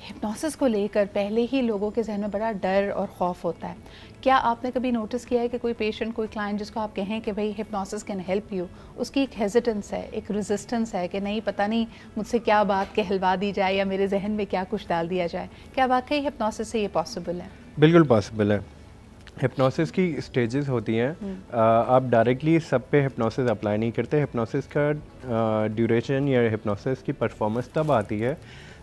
Hypnosis को लेकर पहले ही लोगों के जहन में बड़ा डर और खौफ होता है। क्या आपने कभी नोटिस किया है कि कोई पेशेंट, कोई क्लाइंट जिसको आप कहें कि भाई हिप्नोसिस कैन हेल्प यू, उसकी एक हेजिटेंस है, एक रेजिस्टेंस है कि नहीं, पता नहीं मुझसे क्या बात कहलवा दी जाए या मेरे जहन में क्या कुछ डाल दिया जाए। क्या वाकई हिप्नोसिस से ये पॉसिबल है? बिल्कुल पॉसिबल है। हिप्नोसिस की स्टेजेस होती हैं। आप डायरेक्टली सब पे हिप्नोसिस अप्लाई नहीं करते। हिप्नोसिस का ड्यूरेशन या हिप्नोसिस की परफॉर्मेंस तब आती है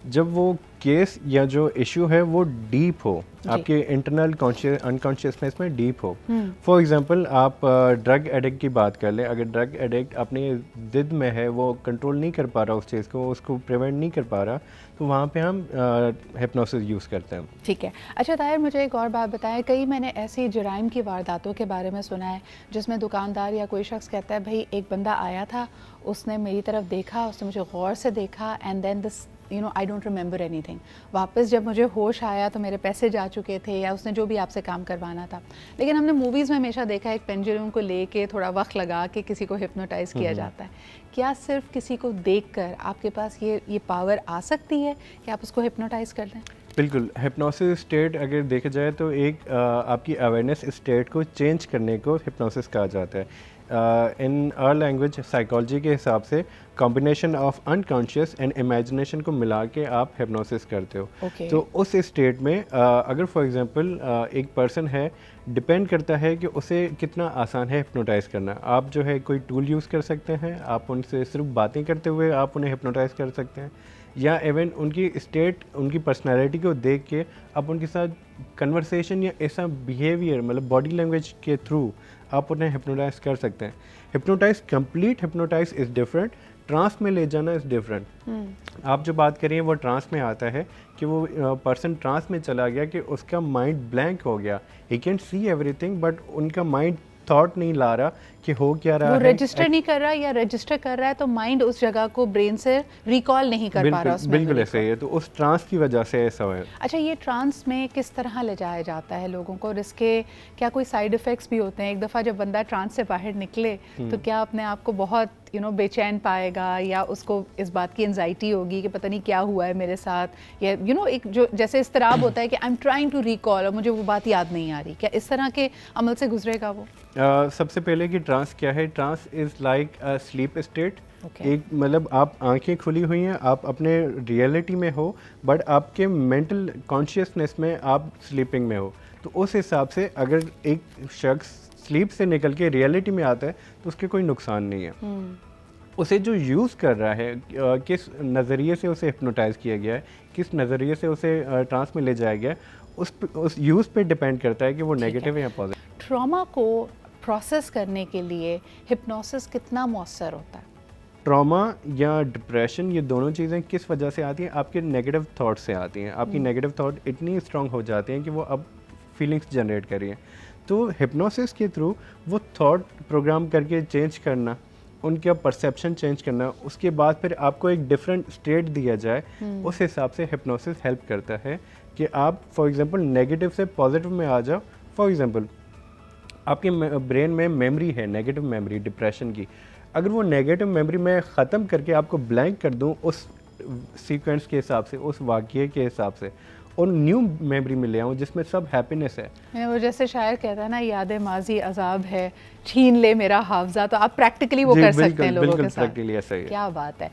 जब वो केस या जो इशू है वो डीप हो, आपके इंटरनल अनकॉन्शियसनेस में डीप हो। फॉर एग्जांपल आप ड्रग एडिक्ट की बात कर लें। अगर ड्रग एडिक्ट अपनी जिद में है, वो कंट्रोल नहीं कर पा रहा उस चीज़ को, उसको प्रिवेंट नहीं कर पा रहा, तो वहाँ पे हम हिप्नोसिस यूज़ करते हैं। ठीक है। अच्छा ताहिर, मुझे एक और बात बताएं, कई मैंने ऐसी जराइम की वारदातों के बारे में सुना है जिसमें दुकानदार या कोई शख्स कहता है भाई एक बंदा आया था, उसने मेरी तरफ देखा, उसने मुझे गौर से देखा and then this I don't remember anything. वापस जब मुझे होश आया तो मेरे पैसे जा चुके थे, या उसने जो भी आपसे काम करवाना था। लेकिन हमने मूवीज़ में हमेशा देखा है एक पेंडुलम को लेके थोड़ा वक्त लगा के किसी को हिप्नोटाइज किया जाता है। क्या सिर्फ किसी को देखकर आपके पास ये पावर आ सकती है कि आप उसको हिप्नोटाइज कर दें? बिल्कुल। हिप्नोसिस स्टेट अगर देखा जाए तो एक आपकी अवेयरनेस स्टेट को चेंज करने को हिप्नोसिस कहा जाता है। इन आवर लैंग्वेज साइकोलॉजी के हिसाब से combination of unconscious and imagination को मिला के आप हिप्नोसिस करते हो। तो उस स्टेट में अगर फॉर एग्जांपल एक पर्सन है, डिपेंड करता है कि उसे कितना आसान है हिप्नोटाइज करना। आप जो है कोई टूल यूज़ कर सकते हैं, आप उनसे सिर्फ बातें करते हुए आप उन्हें हिप्नोटाइज कर सकते हैं, या इवन उनकी स्टेट, उनकी पर्सनालिटी को देख के आप उनके साथ कन्वर्सेशन या ऐसा बिहेवियर, मतलब बॉडी लैंग्वेज के थ्रू आप उन्हें हिप्नोटाइज कर सकते हैं। Hypnotize, complete hypnotize is different, trance में ले जाना इज़ डिफरेंट। आप जो बात करिए वो ट्रांस में आता है कि वो पर्सन ट्रांस में चला गया कि उसका माइंड ब्लैंक हो गया। He can see everything but उनका माइंड थॉट नहीं ला रहा कि हो क्या रहा है, वो रजिस्टर नहीं कर रहा, या रजिस्टर कर रहा है तो माइंड उस जगह को ब्रेन से रिकॉल नहीं कर पा रहा उस मेमोरी को। बिल्कुल ऐसा ही है। तो उस ट्रांस की वजह से ऐसा है। अच्छा, ये ट्रांस में किस तरह ले जाया जाता है लोगों को, और इसके क्या कोई साइड इफ़ेक्ट्स भी होते हैं? एक दफ़ा जब बंदा ट्रांस से बाहर निकले तो क्या अपने आप को बहुत बेचैन पाएगा, या उसको इस बात की एंजाइटी होगी कि पता नहीं क्या हुआ है मेरे साथ, या एक जो जैसे इस्तराब होता है कि I am trying to recall और मुझे वो बात याद नहीं आ रही, क्या इस तरह के अमल से गुजरेगा वो? सबसे पहले कि ट्रांस क्या है। Trance is like a sleep state. एक मतलब आप आंखें खुली हुई हैं, आप अपने रियलिटी में हो, बट आपके मेंटल कॉन्शियसनेस में आप स्लीपिंग में हो। तो उस हिसाब से अगर एक शख्स स्लीप से निकल के रियलिटी में आता है तो उसके कोई नुकसान नहीं है। उसे जो यूज़ कर रहा है, किस नज़रिए से उसे हिप्नोटाइज किया गया है, किस नज़रिए से उसे ट्रांस में ले जाया गया है, उस यूज़ पे डिपेंड करता है कि वो नेगेटिव है या पॉजिटिव। ट्रॉमा को प्रोसेस करने के लिए हिप्नोसिस कितना मौसर होता है? ट्रॉमा या डिप्रेशन, ये दोनों चीज़ें किस वजह से आती हैं? आपके नेगेटिव थॉट से आती हैं। आपकी नेगेटिव थॉट इतनी स्ट्रांग हो जाती हैं कि वो अब फीलिंग्स जनरेट कर रही हैं। तो हिप्नोसिस के थ्रू वो थॉट प्रोग्राम करके चेंज करना, उनका परसेप्शन चेंज करना, उसके बाद फिर आपको एक डिफरेंट स्टेट दिया जाए, उस हिसाब से हिप्नोसिस हेल्प करता है कि आप फॉर एग्जांपल नेगेटिव से पॉजिटिव में आ जाओ। फॉर एग्जांपल आपके ब्रेन में मेमोरी है, नेगेटिव मेमोरी डिप्रेशन की, अगर वो नेगेटिव मेमोरी मैं ख़त्म करके आपको ब्लैंक कर दूं उस सीक्वेंस के हिसाब से, उस वाक़ये के हिसाब से, और न्यू मेमोरी में ले आऊँ जिसमें सब हैप्पीनेस है। वो जैसे शायर कहता है ना, याद माजी अजाब है, छीन ले मेरा हाफजा, तो आप प्रैक्टिकली वो कर सकते हैं लोगों के साथ। प्रैक्टिकली ऐसा ही है। क्या बात है।